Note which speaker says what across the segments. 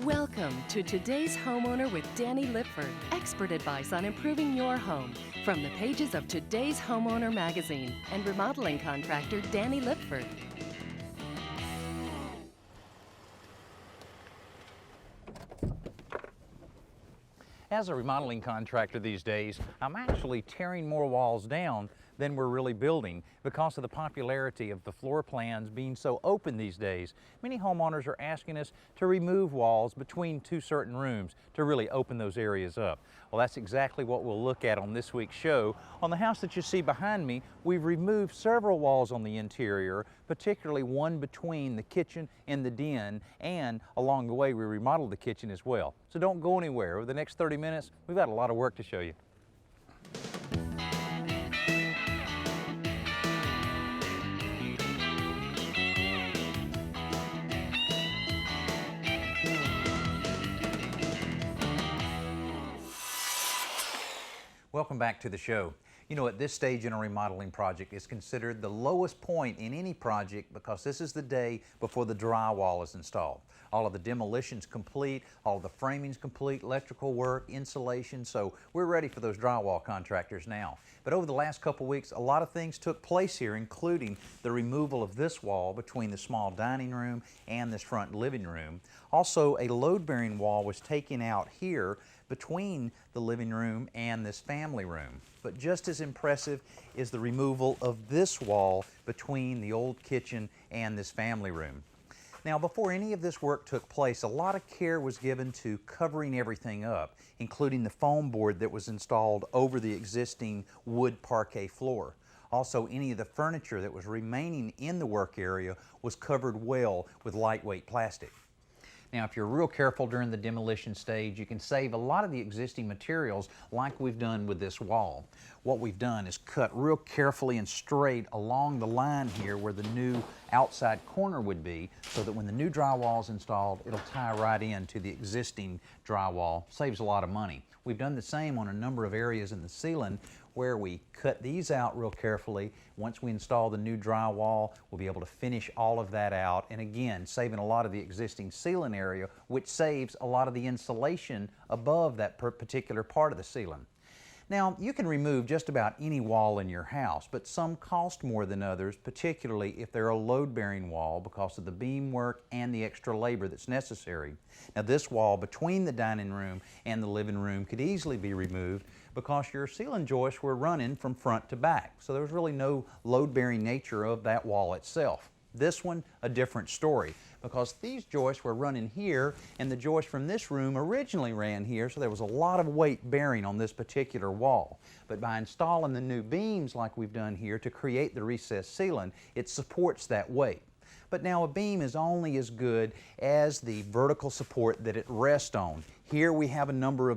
Speaker 1: Welcome to Today's Homeowner with Danny Lipford. Expert advice on improving your home from the pages of Today's Homeowner magazine and remodeling contractor Danny Lipford.
Speaker 2: As a remodeling contractor these days, I'm actually tearing more walls down than we're really building because of the popularity of the floor plans being so open these days. Many homeowners are asking us to remove walls between two certain rooms to really open those areas up. Well, that's exactly what we'll look at on this week's show. On the house that you see behind me, we've removed several walls on the interior, particularly one between the kitchen and the den, and along the way we remodeled the kitchen as well. So don't go anywhere. Over the next 30 minutes, we've got a lot of work to show you. Welcome back to the show. You know, at this stage in a remodeling project, it's considered the lowest point in any project because this is the day before the drywall is installed. All of the demolition's complete, all of the framing's complete, electrical work, insulation, so we're ready for those drywall contractors now. But over the last couple weeks, a lot of things took place here, including the removal of this wall between the small dining room and this front living room. Also, a load-bearing wall was taken out here between the living room and this family room. But just as impressive is the removal of this wall between the old kitchen and this family room. Now, before any of this work took place, a lot of care was given to covering everything up, including the foam board that was installed over the existing wood parquet floor. Also, any of the furniture that was remaining in the work area was covered well with lightweight plastic. Now, if you're real careful during the demolition stage, you can save a lot of the existing materials like we've done with this wall. What we've done is cut real carefully and straight along the line here where the new outside corner would be, so that when the new drywall is installed, it'll tie right into the existing drywall. Saves a lot of money. We've done the same on a number of areas in the ceiling where we cut these out real carefully. Once we install the new drywall, we'll be able to finish all of that out, and again, saving a lot of the existing ceiling area, which saves a lot of the insulation above that particular part of the ceiling. Now, you can remove just about any wall in your house, but some cost more than others, particularly if they're a load-bearing wall because of the beam work and the extra labor that's necessary. Now, this wall between the dining room and the living room could easily be removed because your ceiling joists were running from front to back, so there was really no load-bearing nature of that wall itself. This one, a different story, because these joists were running here and the joist from this room originally ran here, so there was a lot of weight bearing on this particular wall. But by installing the new beams like we've done here to create the recessed ceiling, it supports that weight. But now a beam is only as good as the vertical support that it rests on. Here we have a number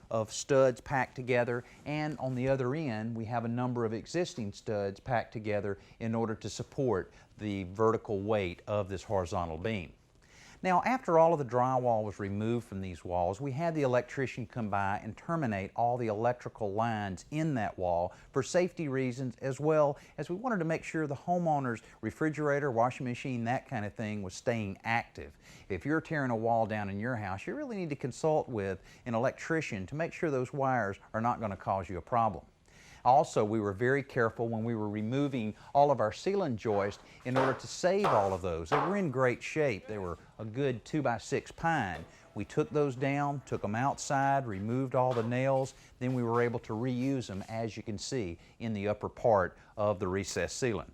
Speaker 2: of studs packed together, and on the other end we have a number of existing studs packed together in order to support the vertical weight of this horizontal beam. Now, after all of the drywall was removed from these walls, we had the electrician come by and terminate all the electrical lines in that wall for safety reasons, as well as we wanted to make sure the homeowner's refrigerator, washing machine, that kind of thing was staying active. If you're tearing a wall down in your house, you really need to consult with an electrician to make sure those wires are not going to cause you a problem. Also, we were very careful when we were removing all of our ceiling joists in order to save all of those. They were in great shape. They were a good 2x6 pine. We took those down, took them outside, removed all the nails, then we were able to reuse them, as you can see, in the upper part of the recessed ceiling.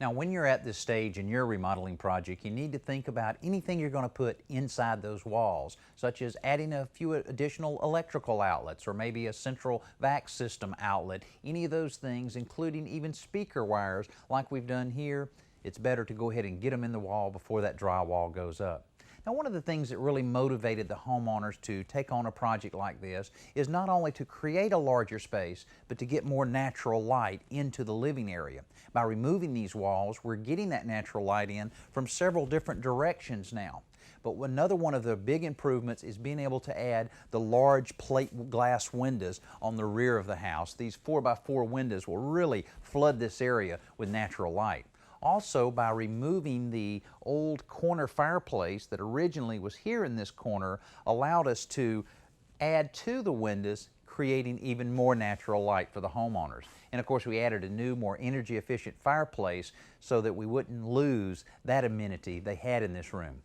Speaker 2: Now, when you're at this stage in your remodeling project, you need to think about anything you're going to put inside those walls, such as adding a few additional electrical outlets or maybe a central vac system outlet. Any of those things, including even speaker wires like we've done here, it's better to go ahead and get them in the wall before that drywall goes up. Now, one of the things that really motivated the homeowners to take on a project like this is not only to create a larger space, but to get more natural light into the living area. By removing these walls, we're getting that natural light in from several different directions now. But another one of the big improvements is being able to add the large plate glass windows on the rear of the house. These 4x4 windows will really flood this area with natural light. Also, by removing the old corner fireplace that originally was here in this corner, allowed us to add to the windows, creating even more natural light for the homeowners. And of course, we added a new, more energy efficient fireplace so that we wouldn't lose that amenity they had in this room.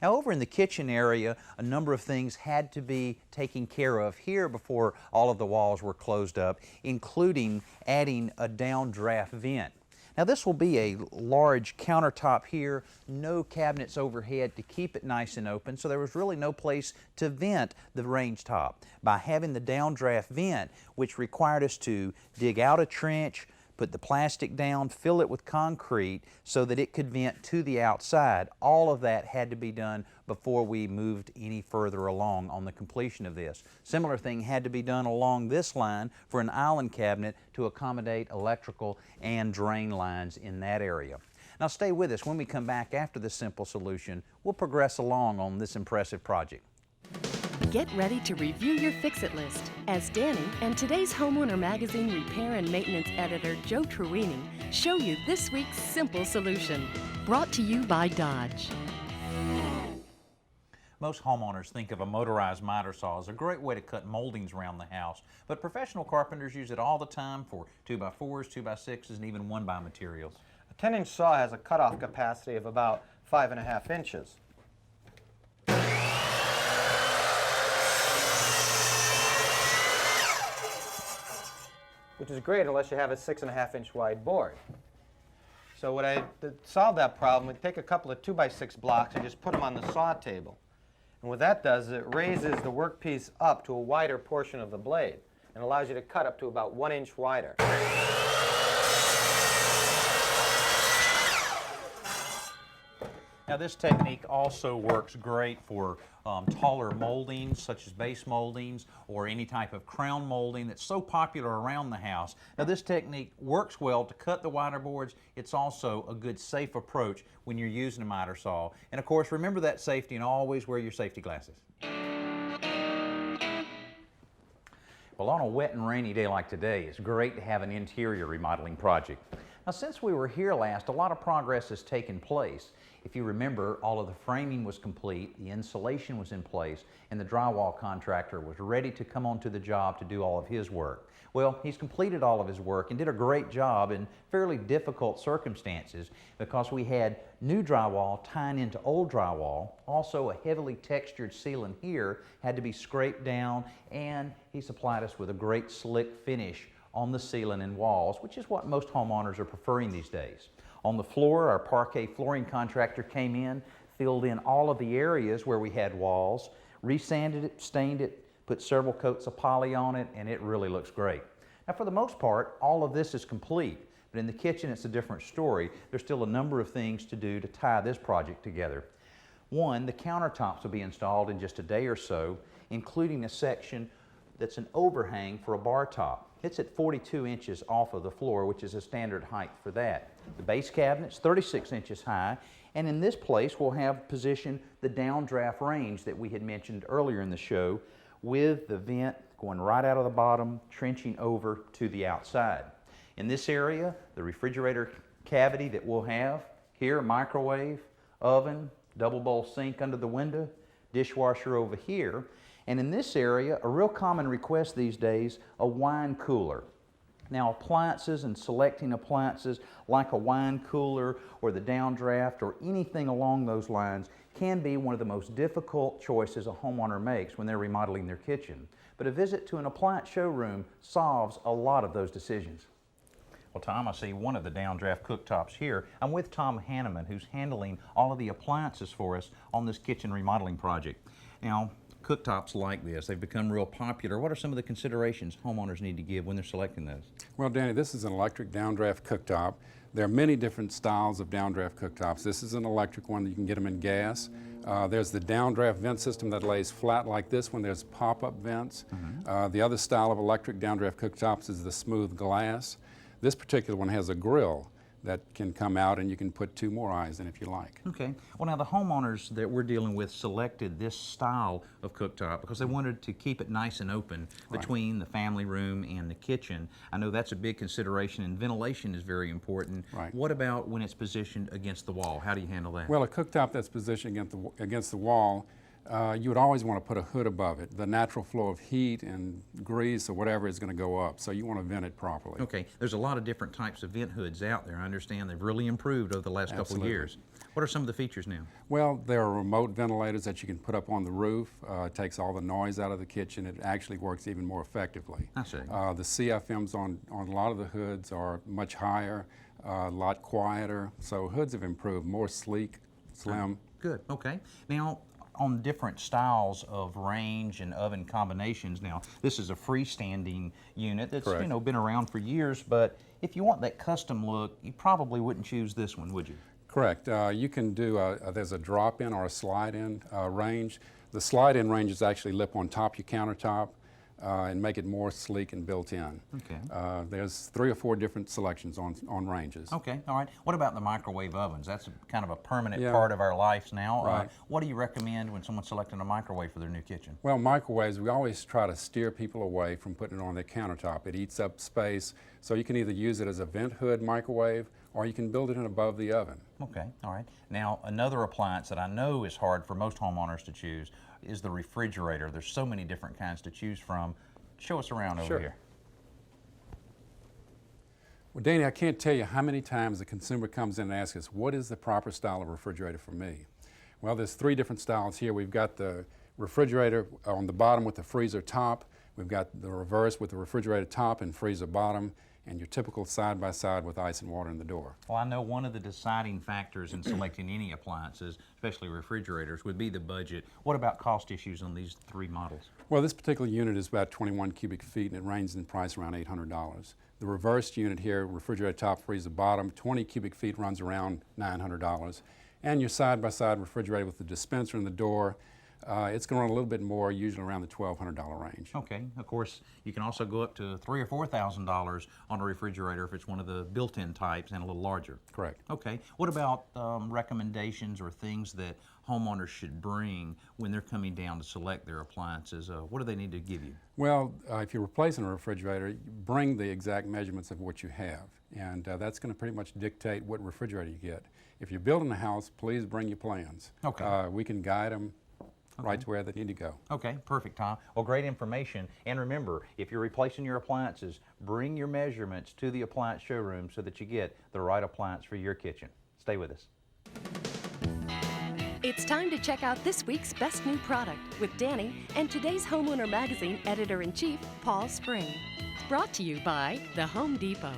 Speaker 2: Now, over in the kitchen area, a number of things had to be taken care of here before all of the walls were closed up, including adding a downdraft vent. Now, this will be a large countertop here, no cabinets overhead to keep it nice and open, so there was really no place to vent the range top. By having the downdraft vent, which required us to dig out a trench, put the plastic down, fill it with concrete so that it could vent to the outside. All of that had to be done before we moved any further along on the completion of this. Similar thing had to be done along this line for an island cabinet to accommodate electrical and drain lines in that area. Now stay with us. When we come back after this simple solution, we'll progress along on this impressive project.
Speaker 1: Get ready to review your fix-it list as Danny and today's Homeowner Magazine repair and maintenance editor Joe Truini show you this week's simple solution. Brought to you by Dodge.
Speaker 2: Most homeowners think of a motorized miter saw as a great way to cut moldings around the house, but professional carpenters use it all the time for 2x4s, 2x6s, and even 1x materials.
Speaker 3: A 10-inch saw has a cutoff capacity of about 5.5 inches. Which is great unless you have a 6.5-inch wide board. So what I did to solve that problem, we take a couple of 2x6 blocks and just put them on the saw table. And what that does is it raises the workpiece up to a wider portion of the blade and allows you to cut up to about 1 inch wider.
Speaker 2: Now this technique also works great for taller moldings such as base moldings or any type of crown molding that's so popular around the house. Now this technique works well to cut the wider boards. It's also a good safe approach when you're using a miter saw. And of course, remember that safety and always wear your safety glasses. Well, on a wet and rainy day like today, it's great to have an interior remodeling project. Now, since we were here last, a lot of progress has taken place. If you remember, all of the framing was complete, the insulation was in place, and the drywall contractor was ready to come onto the job to do all of his work. Well, he's completed all of his work and did a great job in fairly difficult circumstances because we had new drywall tying into old drywall. Also, a heavily textured ceiling here had to be scraped down, and he supplied us with a great slick finish on the ceiling and walls, which is what most homeowners are preferring these days. On the floor, our parquet flooring contractor came in, filled in all of the areas where we had walls, resanded it, stained it, put several coats of poly on it, and it really looks great. Now, for the most part, all of this is complete, but in the kitchen it's a different story. There's still a number of things to do to tie this project together. One, the countertops will be installed in just a day or so, including a section that's an overhang for a bar top. It's at 42 inches off of the floor, which is a standard height for that. The base cabinet's 36 inches high, and in this place we'll have positioned the downdraft range that we had mentioned earlier in the show, with the vent going right out of the bottom, trenching over to the outside. In this area, the refrigerator cavity that we'll have here, microwave, oven, double bowl sink under the window, dishwasher over here. And in this area, a real common request these days, a wine cooler. Now, appliances and selecting appliances like a wine cooler or the downdraft or anything along those lines can be one of the most difficult choices a homeowner makes when they're remodeling their kitchen. But a visit to an appliance showroom solves a lot of those decisions. Well, Tom, I see one of the downdraft cooktops here. I'm with Tom Hanneman, who's handling all of the appliances for us on this kitchen remodeling project. Now, cooktops like this, they've become real popular. What are some of the considerations homeowners need to give when they're selecting those?
Speaker 4: Well, Danny, this is an electric downdraft cooktop. There are many different styles of downdraft cooktops. This is an electric one. You can get them in gas. There's the downdraft vent system that lays flat like this one. There's pop-up vents. The other style of electric downdraft cooktops is the smooth glass. This particular one has a grill. that can come out, and you can put 2 more eyes in if you like.
Speaker 2: Okay. Well, now the homeowners that we're dealing with selected this style of cooktop because they wanted to keep it nice and open between the family room and the kitchen. I know that's a big consideration, and ventilation is very important.
Speaker 4: Right.
Speaker 2: What about when it's positioned against the wall? How do you handle that?
Speaker 4: Well, a cooktop that's positioned against the wall, you would always want to put a hood above it. The natural flow of heat and grease or whatever is going to go up, so you want to vent it properly.
Speaker 2: Okay, there's a lot of different types of vent hoods out there. I understand they've really improved over the last couple of years. What are some of the features now?
Speaker 4: Well, there are remote ventilators that you can put up on the roof. It takes all the noise out of the kitchen. It actually works even more effectively.
Speaker 2: I see.
Speaker 4: The CFMs on a lot of the hoods are much higher, a lot quieter, so hoods have improved, more sleek, slim.
Speaker 2: Good, okay. Now, on different styles of range and oven combinations. Now, this is a freestanding unit that's
Speaker 4: Correct.
Speaker 2: been around for years, but if you want that custom look, you probably wouldn't choose this one, would you?
Speaker 4: Correct. You can do, there's a drop-in or a slide-in range. The slide-in range is actually lip on top your countertop and make it more sleek and built in.
Speaker 2: Okay.
Speaker 4: There's 3 or 4 different selections on ranges.
Speaker 2: Okay, all right. What about the microwave ovens? That's kind of a permanent
Speaker 4: Yeah.
Speaker 2: part of our lives now.
Speaker 4: Right.
Speaker 2: What do you recommend when someone's selecting a microwave for their new kitchen?
Speaker 4: Well, microwaves, we always try to steer people away from putting it on their countertop. It eats up space, so you can either use it as a vent hood microwave or you can build it in above the oven.
Speaker 2: Okay, all right. Now, another appliance that I know is hard for most homeowners to choose is the refrigerator. There's so many different kinds to choose from. Show us around over
Speaker 4: Sure.
Speaker 2: here.
Speaker 4: Well, Danny, I can't tell you how many times the consumer comes in and asks us, what is the proper style of refrigerator for me? Well, there's 3 different styles here. We've got the refrigerator on the bottom with the freezer top. We've got the reverse with the refrigerator top and freezer bottom, and your typical side-by-side with ice and water in the door.
Speaker 2: Well, I know one of the deciding factors in selecting any appliances, especially refrigerators, would be the budget. What about cost issues on these 3 models?
Speaker 4: Well, this particular unit is about 21 cubic feet, and it ranges in price around $800. The reversed unit here, refrigerator top, freezer bottom, 20 cubic feet runs around $900. And your side-by-side refrigerator with the dispenser in the door, it's going to run a little bit more, usually around the $1,200 range.
Speaker 2: Okay, of course, you can also go up to $3,000 or $4,000 on a refrigerator if it's one of the built-in types and a little larger.
Speaker 4: Correct.
Speaker 2: Okay, what about recommendations or things that homeowners should bring when they're coming down to select their appliances? What do they need to give you?
Speaker 4: Well, if you're replacing a refrigerator, bring the exact measurements of what you have, and that's going to pretty much dictate what refrigerator you get. If you're building a house, please bring your plans.
Speaker 2: Okay.
Speaker 4: We can guide them right to where they need to go.
Speaker 2: Okay, perfect, Tom. Well, great information. And remember, if you're replacing your appliances, bring your measurements to the appliance showroom so that you get the right appliance for your kitchen. Stay with us.
Speaker 1: It's time to check out this week's best new product with Danny and today's Homeowner Magazine Editor-in-Chief, Paul Spring. Brought to you by the Home Depot.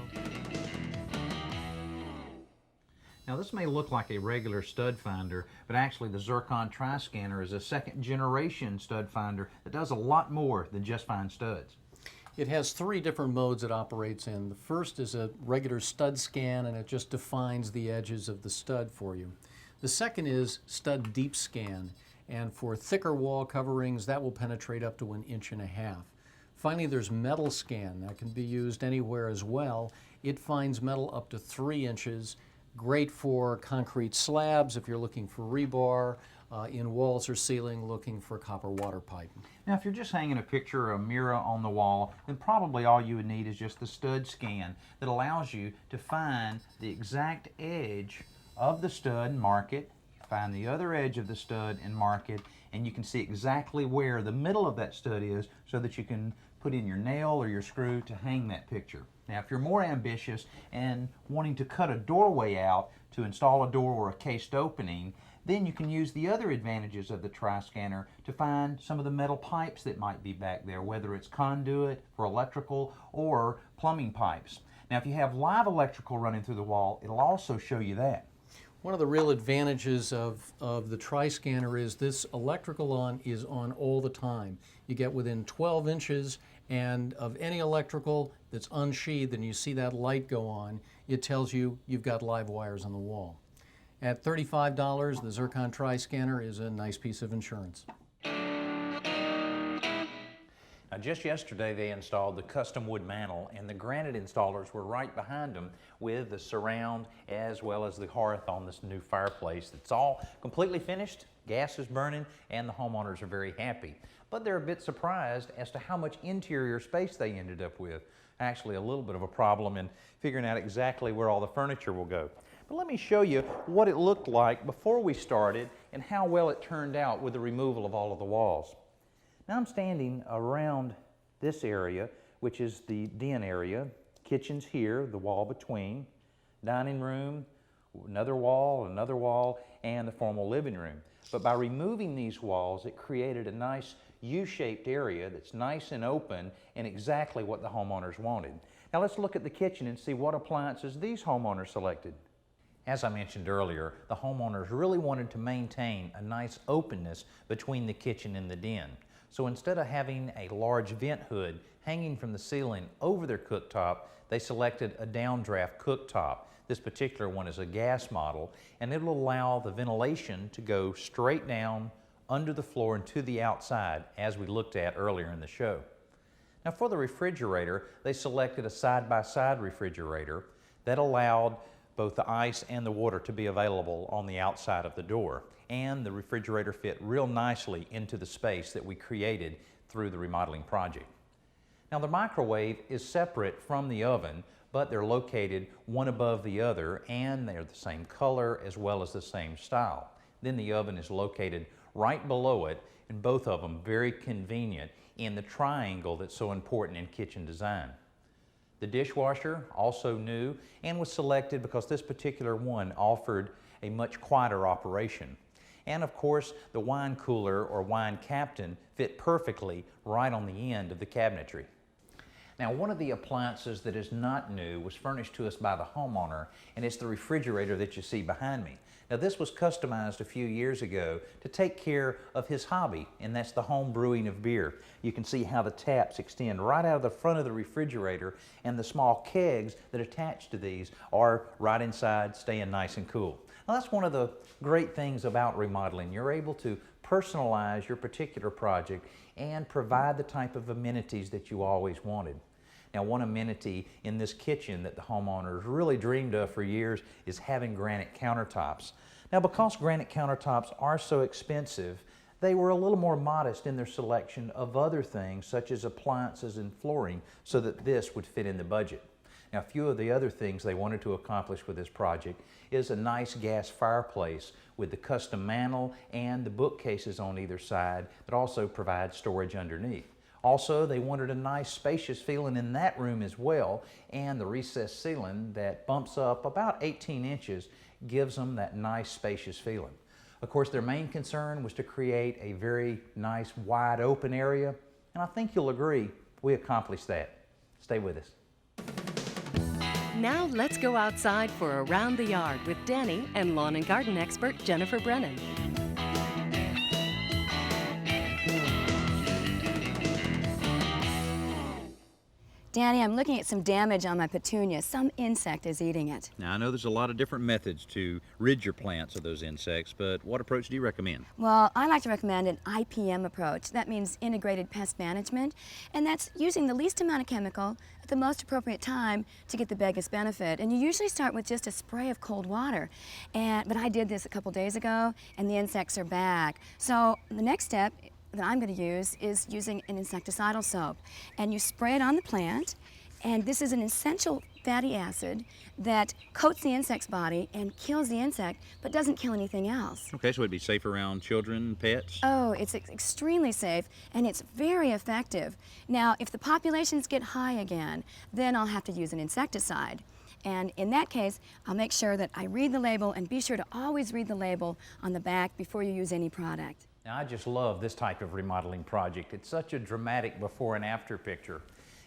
Speaker 2: Now, this may look like a regular stud finder, but actually the Zircon Tri-Scanner is a second-generation stud finder that does a lot more than just find studs.
Speaker 5: It has 3 different modes it operates in. The first is a regular stud scan, and it just defines the edges of the stud for you. The second is stud deep scan, and for thicker wall coverings, that will penetrate up to 1.5 inches. Finally, there's metal scan. That can be used anywhere as well. It finds metal up to 3 inches. Great for concrete slabs if you're looking for rebar, in walls or ceiling looking for copper water pipe.
Speaker 2: Now, if you're just hanging a picture or a mirror on the wall, then probably all you would need is just the stud scan that allows you to find the exact edge of the stud and mark it, find the other edge of the stud and mark it, and you can see exactly where the middle of that stud is so that you can put in your nail or your screw to hang that picture. Now, if you're more ambitious and wanting to cut a doorway out to install a door or a cased opening, then you can use the other advantages of the Tri-Scanner to find some of the metal pipes that might be back there, whether it's conduit for electrical or plumbing pipes. Now, if you have live electrical running through the wall, it'll also show you that.
Speaker 5: One of the real advantages of the Tri-Scanner is this electrical is on all the time. You get within 12 inches and of any electrical that's unsheathed and you see that light go on, it tells you you've got live wires on the wall. At $35, the Zircon Tri-Scanner is a nice piece of insurance.
Speaker 2: Now, Now, just yesterday they installed the custom wood mantel, and the granite installers were right behind them with the surround as well as the hearth on this new fireplace. It's all completely finished, gas is burning, and the homeowners are very happy. But they're a bit surprised as to how much interior space they ended up with. Actually, a little bit of a problem in figuring out exactly where all the furniture will go. But let me show you what it looked like before we started and how well it turned out with the removal of all of the walls. Now I'm standing around this area, which is the den area. Kitchen's here, the wall between, dining room, another wall, and the formal living room. But by removing these walls, it created a nice U-shaped area that's nice and open and exactly what the homeowners wanted. Now let's look at the kitchen and see what appliances these homeowners selected. As I mentioned earlier, the homeowners really wanted to maintain a nice openness between the kitchen and the den. So instead of having a large vent hood hanging from the ceiling over their cooktop, they selected a downdraft cooktop. This particular one is a gas model, and it'll allow the ventilation to go straight down under the floor and to the outside, as we looked at earlier in the show. Now for the refrigerator, they selected a side-by-side refrigerator that allowed both the ice and the water to be available on the outside of the door. And the refrigerator fit real nicely into the space that we created through the remodeling project. Now the microwave is separate from the oven, but they're located one above the other, and they're the same color as well as the same style. Then the oven is located right below it, and both of them very convenient in the triangle that's so important in kitchen design. The dishwasher, also new, and was selected because this particular one offered a much quieter operation. And of course, the wine cooler or wine captain fit perfectly right on the end of the cabinetry. Now, one of the appliances that is not new was furnished to us by the homeowner, and it's the refrigerator that you see behind me. Now, this was customized a few years ago to take care of his hobby, and that's the home brewing of beer. You can see how the taps extend right out of the front of the refrigerator, and the small kegs that attach to these are right inside, staying nice and cool. Now, that's one of the great things about remodeling. You're able to personalize your particular project and provide the type of amenities that you always wanted. Now, one amenity in this kitchen that the homeowners really dreamed of for years is having granite countertops. Now, because granite countertops are so expensive, they were a little more modest in their selection of other things such as appliances and flooring so that this would fit in the budget. Now, a few of the other things they wanted to accomplish with this project is a nice gas fireplace with the custom mantel and the bookcases on either side that also provide storage underneath. Also, they wanted a nice spacious feeling in that room as well, and the recessed ceiling that bumps up about 18 inches gives them that nice spacious feeling. Of course, their main concern was to create a very nice wide open area, and I think you'll agree we accomplished that. Stay with us.
Speaker 1: Now let's go outside for Around the Yard with Danny and lawn and garden expert Jennifer Brennan.
Speaker 6: Danny, I'm looking at some damage on my petunia. Some insect is eating it.
Speaker 2: Now, I know there's a lot of different methods to rid your plants of those insects, but what approach do you recommend?
Speaker 6: Well, I like to recommend an IPM approach. That means integrated pest management, and that's using the least amount of chemical at the most appropriate time to get the biggest benefit. And you usually start with just a spray of cold water. But I did this a couple days ago, and the insects are back. So the next step that I'm going to use is using an insecticidal soap. And you spray it on the plant, and this is an essential fatty acid that coats the insect's body and kills the insect, but doesn't kill anything else.
Speaker 2: Okay, so it'd be safe around children, pets?
Speaker 6: Oh, it's extremely safe, and it's very effective. Now, if the populations get high again, then I'll have to use an insecticide. And in that case, I'll make sure that I read the label, and be sure to always read the label on the back before you use any product.
Speaker 2: Now, I just love this type of remodeling project. It's such a dramatic before and after picture.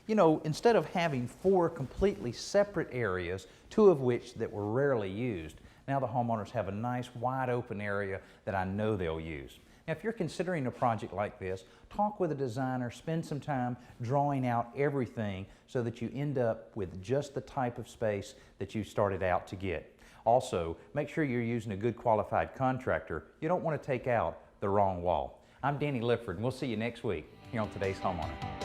Speaker 2: You know, instead of having 4 completely separate areas, 2 of which that were rarely used, now the homeowners have a nice wide open area that I know they'll use. Now, if you're considering a project like this, talk with a designer, spend some time drawing out everything so that you end up with just the type of space that you started out to get. Also, make sure you're using a good qualified contractor. You don't want to take out the wrong wall. I'm Danny Lipford, and we'll see you next week here on Today's Homeowner.